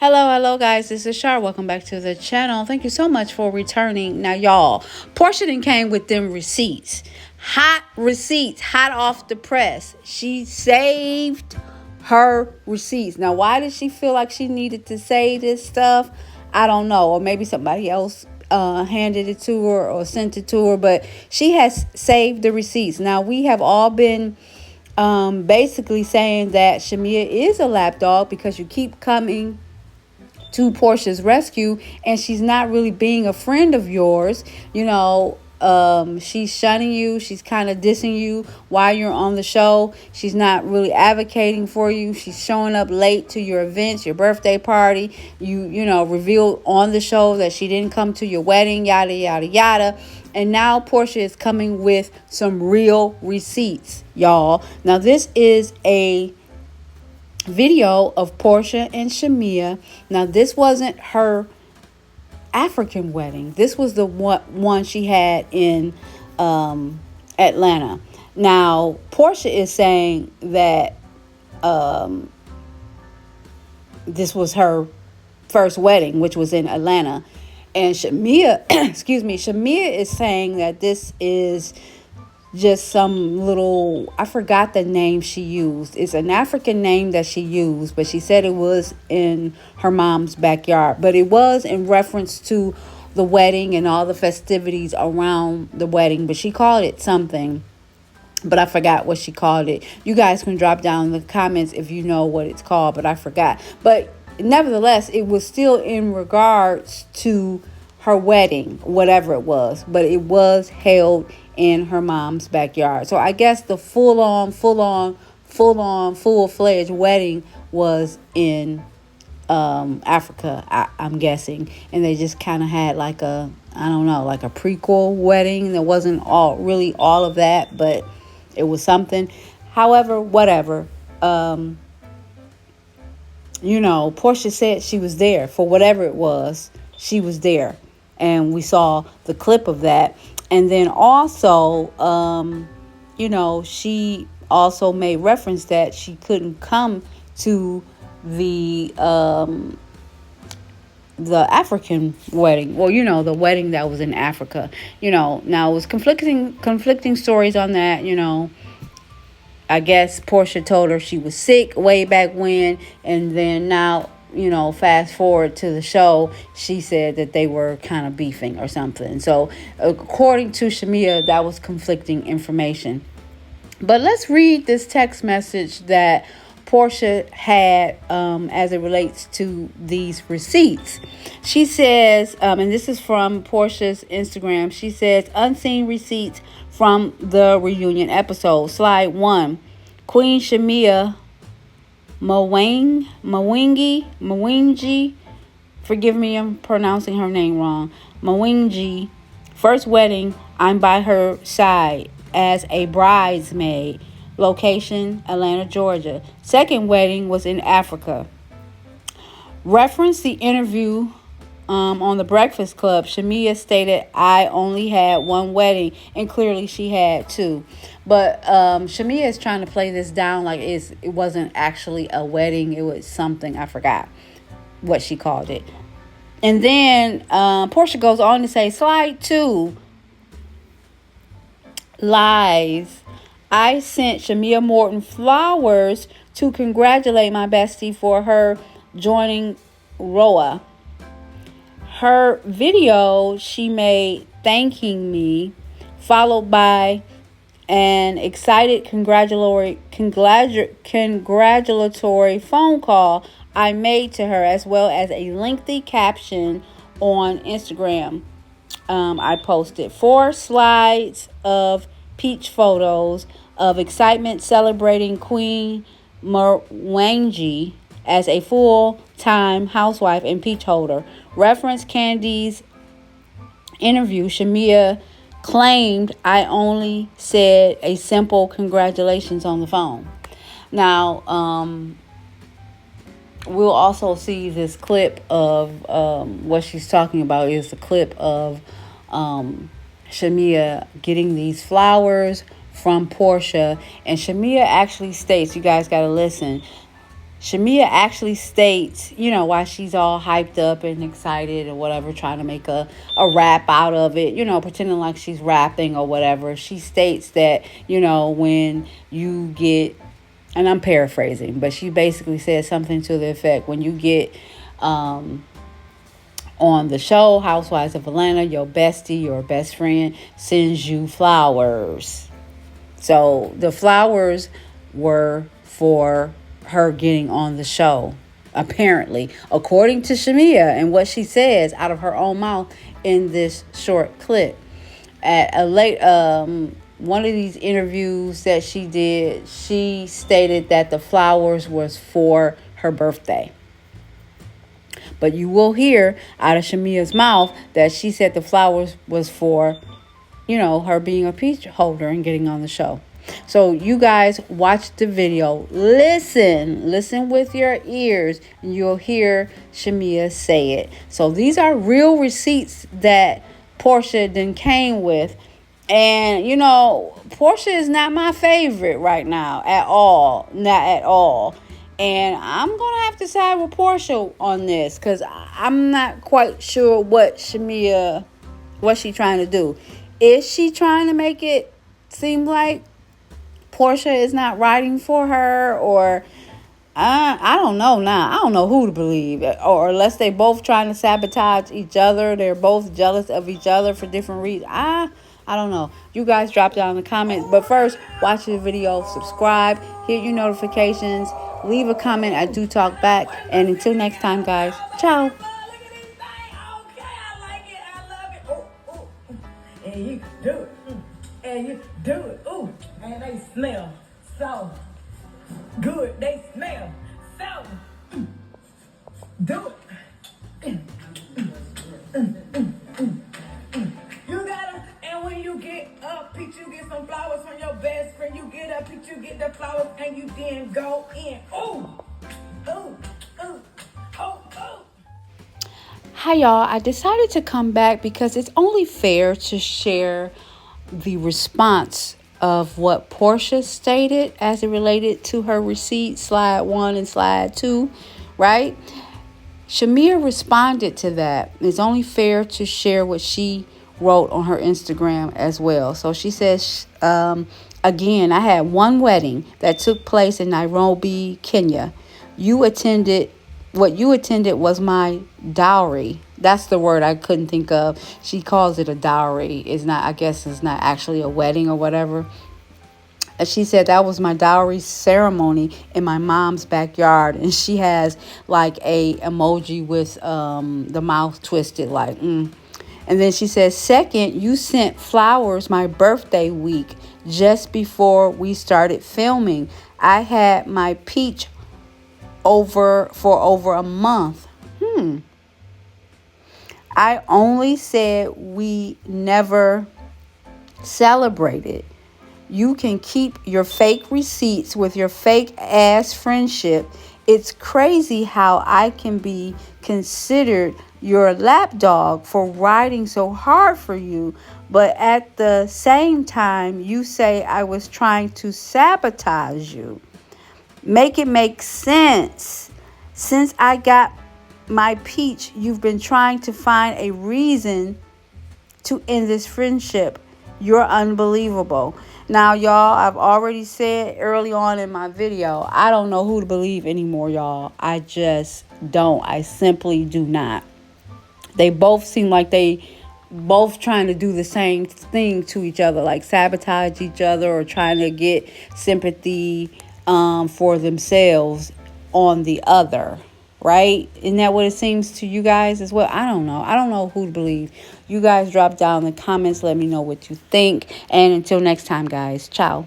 Hello, guys. This is Shar. Welcome back to the channel. Thank you so much for returning. Now, y'all, Porsha done came with them receipts. Hot receipts, hot off the press. She saved her receipts. Now, why did she feel like she needed to say this stuff? I don't know. Or maybe somebody else handed it to her or sent it to her. But she has saved the receipts. Now, we have all been basically saying that Shamea is a lapdog because you keep coming to Porsha's rescue and she's not really being a friend of yours. She's shunning you. She's kind of dissing you while you're on the show. She's not really advocating for you. She's showing up late to your events, your birthday party. You revealed on the show that she didn't come to your wedding, yada, yada, yada. And now Porsha is coming with some real receipts, y'all. Now, this is a video of Porsha and Shamea. Now, this wasn't her African wedding. This was the one she had in Atlanta. Now, Porsha is saying that this was her first wedding, which was in Atlanta. And Shamea, Shamea is saying that this is just some little, I forgot the name she used. It's an African name that she used, but she said it was in her mom's backyard. But it was in reference to the wedding and all the festivities around the wedding. But she called it something, but I forgot what she called it. You guys can drop down in the comments if you know what it's called, but I forgot. But nevertheless, it was still in regards to her wedding, whatever it was. But it was held in her mom's backyard. So I guess the full-fledged wedding was in Africa, I'm guessing. And they just kind of had like a prequel wedding. There wasn't all of that, but it was something. However, whatever. Porsha said she was there for whatever it was. She was there. And we saw the clip of that. And then also, she also made reference that she couldn't come to the African wedding. Well, the wedding that was in Africa. Now it was conflicting stories on that. I guess Porsha told her she was sick way back when, and then now, fast forward to the show, she said that they were kind of beefing or something. So according to Shamea, that was conflicting information. But let's read this text message that Porsha had as it relates to these receipts. She says, and this is from Porsha's Instagram, she says, unseen receipts from the reunion episode. Slide 1. Queen Shamea Mwingi, forgive me, I'm pronouncing her name wrong. Mwingi, first wedding, I'm by her side as a bridesmaid. Location, Atlanta, Georgia. Second wedding was in Africa. Reference the interview on the Breakfast Club. Shamea stated, I only had one wedding, and clearly she had two. But Shamea is trying to play this down like it wasn't actually a wedding. It was something. I forgot what she called it. And then Porsha goes on to say, slide 2. Lies. I sent Shamea Morton flowers to congratulate my bestie for her joining ROA. Her video she made thanking me, followed by an excited congratulatory phone call I made to her, as well as a lengthy caption on Instagram. I posted 4 slides of peach photos of excitement celebrating Queen Mwangi as a full-time housewife and peach holder. Reference Candy's interview. Shamea claimed I only said a simple congratulations on the phone. Now, we'll also see this clip of what she's talking about is the clip of Shamea getting these flowers from Porsha. And Shamea actually states, you guys got to listen, Shamea actually states, while she's all hyped up and excited or whatever, trying to make a rap out of it, pretending like she's rapping or whatever. She states that, when you get, and I'm paraphrasing, but she basically said something to the effect, when you get on the show Housewives of Atlanta, your bestie, your best friend sends you flowers. So the flowers were for her getting on the show, apparently, according to Shamea and what she says out of her own mouth in this short clip. At a late one of these interviews that she did, she stated that the flowers was for her birthday. But you will hear out of Shamea's mouth that she said the flowers was for, her being a peach holder and getting on the show. So you guys watch the video. Listen with your ears, and you'll hear Shamea say it. So these are real receipts that Porsha then came with. And, Porsha is not my favorite right now at all. Not at all. And I'm going to have to side with Porsha on this because I'm not quite sure what she's trying to do. Is she trying to make it seem like Porsha is not riding for her? Or I don't know now. I don't know who to believe. Or unless they both trying to sabotage each other. They're both jealous of each other for different reasons. I don't know. You guys drop down in the comments. But first, watch the video, subscribe, hit your notifications, leave a comment. I do talk back. And until next time, guys. Ciao. And you do it. And you do it. Ooh. And they smell so good. They smell so do it. You gotta, and when you get up, Peach, you get some flowers from your best friend. You get up, Peach, you get the flowers, and you then go in. Ooh. Ooh. Ooh. Oh, oh. Hi, y'all. I decided to come back because it's only fair to share the response of what Porsha stated as it related to her receipt, slide 1 and slide 2, right? Shamea responded to that. It's only fair to share what she wrote on her Instagram as well. So she says, again, I had one wedding that took place in Nairobi, Kenya. What you attended was my dowry. That's the word I couldn't think of. She calls it a dowry. I guess it's not actually a wedding or whatever. She said that was my dowry ceremony in my mom's backyard. And she has like a emoji with the mouth twisted like, And then she says, second, you sent flowers my birthday week just before we started filming. I had my peach for over a month. I only said we never celebrated. You can keep your fake receipts with your fake ass friendship. It's crazy how I can be considered your lapdog for riding so hard for you, but at the same time you say I was trying to sabotage you. Make it make sense. Since I got my peach, you've been trying to find a reason to end this friendship. You're unbelievable. Now, y'all, I've already said early on in my video, I don't know who to believe anymore, y'all. I just don't. I simply do not. They both seem like they both trying to do the same thing to each other, like sabotage each other or trying to get sympathy for themselves on the other, right? Isn't that what it seems to you guys as well? I don't know who to believe. You guys drop down in the comments. Let me know what you think. And until next time, guys. Ciao.